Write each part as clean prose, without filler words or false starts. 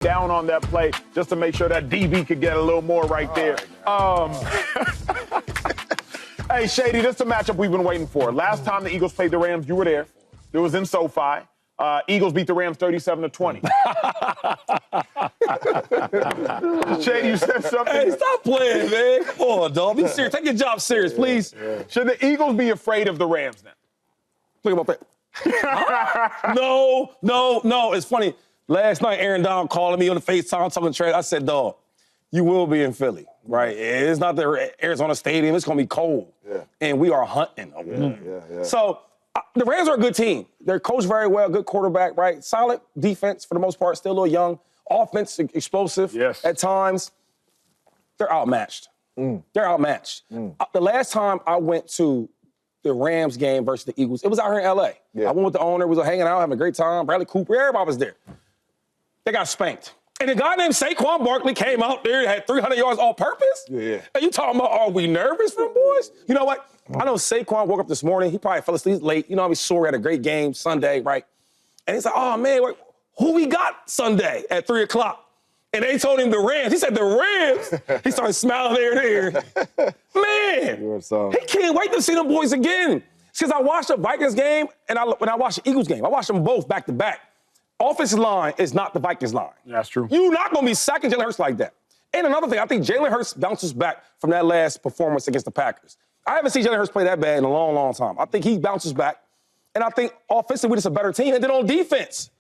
down on that play just to make sure that DB could get a little more right there. Hey, Shady, this is a matchup we've been waiting for. Last time the Eagles played the Rams, you were there. It was in SoFi. Eagles beat the Rams 37-20. Shady, you said something. Hey, stop playing, man. Come on, dog. Be serious. Take your job serious, please. Should the Eagles be afraid of the Rams now? Think about that. No. It's funny. Last night, Aaron Donald calling me on the FaceTime, talking trade. I said, dog, you will be in Philly, right? It's not the Arizona Stadium. It's going to be cold. Yeah. And we are hunting. So the Rams are a good team. They're coached very well, good quarterback, right? Solid defense for the most part, still a little young. Offense, explosive at times. They're outmatched. They're outmatched. The last time I went to the Rams game versus the Eagles, it was out here in L.A. Yeah. I went with the owner, we was hanging out, having a great time. Bradley Cooper, everybody was there. They got spanked. And a guy named Saquon Barkley came out there and had 300 yards all purpose? Yeah. Are you talking about, are we nervous for them boys? You know what? I know Saquon woke up this morning. He probably fell asleep late. You know, he's sore, had a great game Sunday, right? And he's like, oh, man, who we got Sunday at 3 o'clock? And they told him the Rams. He said, the Rams? He started smiling there. Man, he can't wait to see them boys again. Because I watched the Vikings game and when I watched the Eagles game, I watched them both back to back. Offensive line is not the Vikings line. That's true. You're not going to be sacking Jalen Hurts like that. And another thing, I think Jalen Hurts bounces back from that last performance against the Packers. I haven't seen Jalen Hurts play that bad in a long, long time. I think he bounces back. And I think offensively, it's a better team. And then on defense,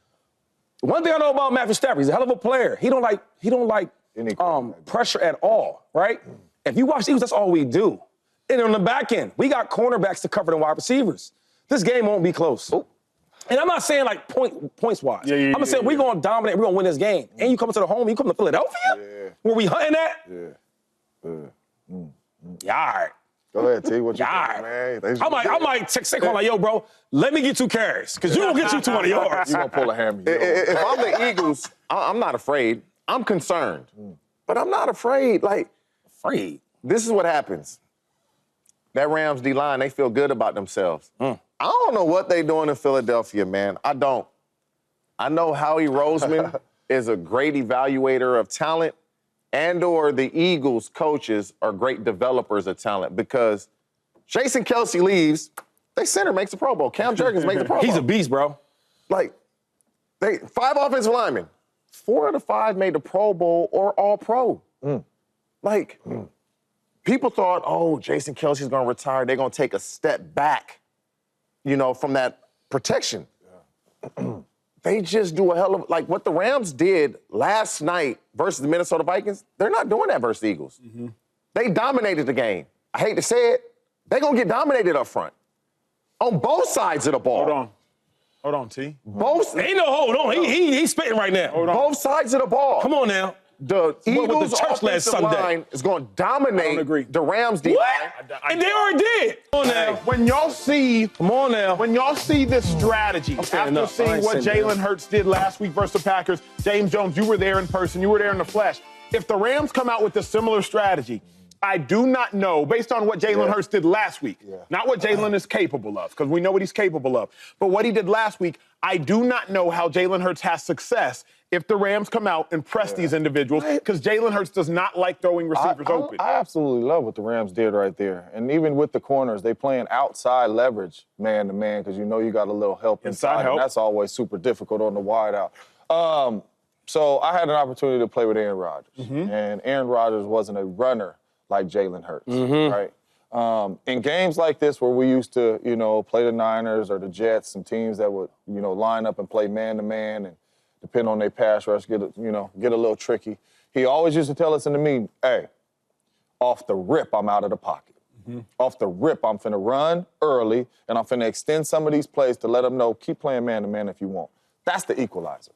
one thing I know about Matthew Stafford, he's a hell of a player. He don't like pressure at all, right? If you watch the Eagles, that's all we do. And on the back end, we got cornerbacks to cover the wide receivers. This game won't be close. And I'm not saying like points-wise. I'm going to say we're going to dominate, we're going to win this game. And you come to the home, you come to Philadelphia? Where we hunting at? Yeah, all right. Go ahead, T. What you think, man? I might text Saquon like, yo, bro, let me get 2 carries, because you don't get you 200 yards. You going to pull a hammy. If I'm the Eagles, I'm not afraid. I'm concerned. But I'm not afraid. Afraid? This is what happens. That Rams D-line, they feel good about themselves. I don't know what they doing in Philadelphia, man. I don't. I know Howie Roseman is a great evaluator of talent, and/or the Eagles coaches are great developers of talent, because Jason Kelce leaves, they center makes the Pro Bowl. Cam Jurgens makes the Pro Bowl. He's a beast, bro. Like, 5 offensive linemen. 4 of the 5 made the Pro Bowl or All-Pro. People thought, oh, Jason Kelce's going to retire. They're going to take a step back, from that protection. They just do a hell of, like what the Rams did last night versus the Minnesota Vikings, they're not doing that versus the Eagles. They dominated the game. I hate to say it, they're going to get dominated up front. On both sides of the ball. Hold on, T. Ain't no hold on. He's spitting right now. Both sides of the ball. Come on now. The Eagles' offensive line is going to dominate the Rams' defense. What? And they already did. Come on now. When y'all see, when y'all see this strategy, after seeing what Jalen Hurts did last week versus the Packers, James Jones, you were there in person, you were there in the flesh. If the Rams come out with a similar strategy, I do not know, based on what Jalen Hurts did last week, not what Jalen is capable of, because we know what he's capable of, but what he did last week, I do not know how Jalen Hurts has success if the Rams come out and press these individuals, because Jalen Hurts does not like throwing receivers open. I absolutely love what the Rams did right there. And even with the corners, they playing outside leverage man-to-man, because you got a little help inside and that's always super difficult on the wide out. So I had an opportunity to play with Aaron Rodgers, and Aaron Rodgers wasn't a runner like Jalen Hurts, right? In games like this where we used to, play the Niners or the Jets, some teams that would, line up and play man-to-man and depend on their pass rush, get a little tricky. He always used to tell us in the meeting, hey, off the rip, I'm out of the pocket. Off the rip, I'm finna run early, and I'm finna extend some of these plays to let them know, keep playing man-to-man if you want. That's the equalizer.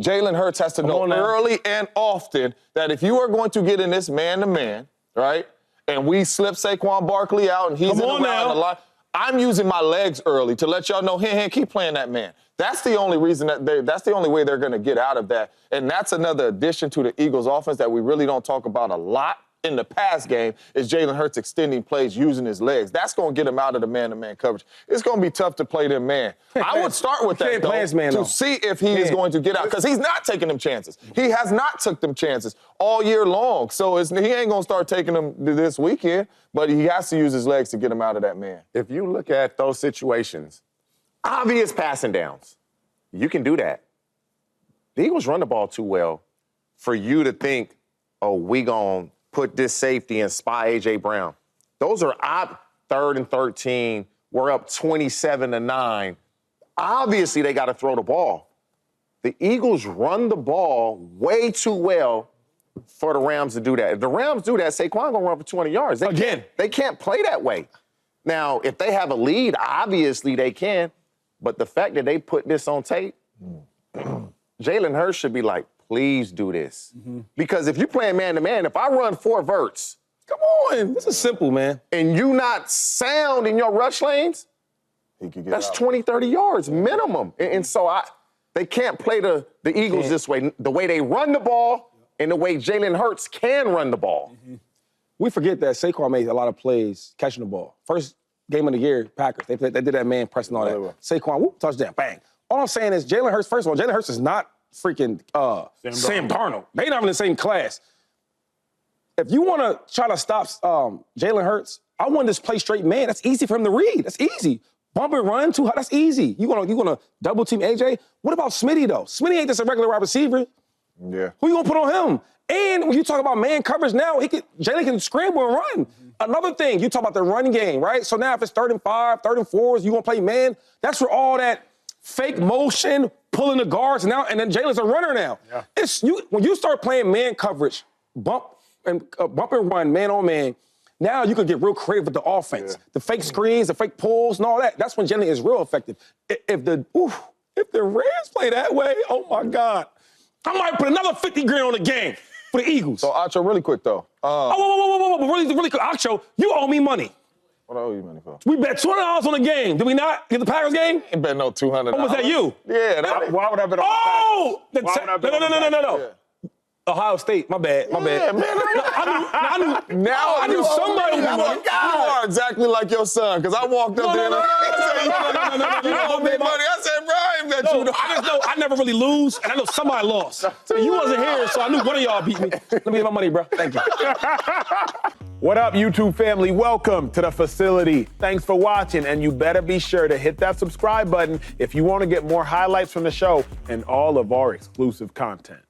Jalen Hurts has to know early and often that if you are going to get in this man-to-man, right, and we slip Saquon Barkley out and he's in around the line, I'm using my legs early to let y'all know, keep playing that man. That's the only reason that's the only way they're going to get out of that. And that's another addition to the Eagles offense that we really don't talk about a lot. in the pass game is Jalen Hurts extending plays using his legs. That's going to get him out of the man-to-man coverage. It's going to be tough to play them man. I would start with that, though, to see if he is going to get out, because he's not taking them chances. He has not took them chances all year long, so he ain't going to start taking them this weekend, but he has to use his legs to get him out of that man. If you look at those situations, obvious passing downs, you can do that. The Eagles run the ball too well for you to think, oh, we going to put this safety and spy A.J. Brown. Those are 3rd and 13. We're up 27-9. Obviously, they got to throw the ball. The Eagles run the ball way too well for the Rams to do that. If the Rams do that, Saquon going to run for 200 yards. They can't play that way. Now, if they have a lead, obviously they can. But the fact that they put this on tape, Jalen Hurts should be like, please do this. Because if you're playing man-to-man, if I run 4 verts. Come on. This is simple, man. And you not sound in your rush lanes, he could get that's out. 20, 30 yards minimum. And so they can't play the Eagles this way. The way they run the ball and the way Jalen Hurts can run the ball. We forget that Saquon made a lot of plays catching the ball. First game of the year, Packers. They did that man pressing all that. Saquon, whoop, touchdown, bang. All I'm saying is Jalen Hurts, first of all, Jalen Hurts is not freaking Sam Darnold. They're not in the same class. If you want to try to stop Jalen Hurts, I want this play straight man. That's easy for him to read. That's easy. Bump and run too high. That's easy. You gonna double team AJ? What about Smitty though? Smitty ain't just a regular wide receiver. Yeah. Who you gonna put on him? And when you talk about man coverage now, Jalen can scramble and run. Another thing, you talk about the run game, right? So now if it's 3rd and 5, 3rd and 4s, you gonna play man. That's where all that fake motion, pulling the guards now, and then Jalen's a runner now. Yeah. When you start playing man coverage, bump and run, man on man, now you can get real creative with the offense. Yeah. The fake screens, the fake pulls, and all that. That's when Jalen is real effective. If the Rams play that way, oh my God, I might put another 50 grand on the game for the Eagles. So Acho, really quick though. Really quick, Acho, you owe me money. What I owe you money for? We bet $200 on the game. Did we not get the Packers game? I bet no $200. Or was that you? Yeah. Why would I bet on the Packers? No. Yeah. Ohio State, my bad. Yeah, man. I knew somebody would be money. You are exactly like your son, because I walked up there and you owe me money. I said, bro, I ain't bet you. I just know I never really lose, and I know somebody lost. You wasn't here, so I knew one of y'all beat me. Let me get my money, bro. Thank you. What up, YouTube family? Welcome to the facility. Thanks for watching, and you better be sure to hit that subscribe button if you want to get more highlights from the show and all of our exclusive content.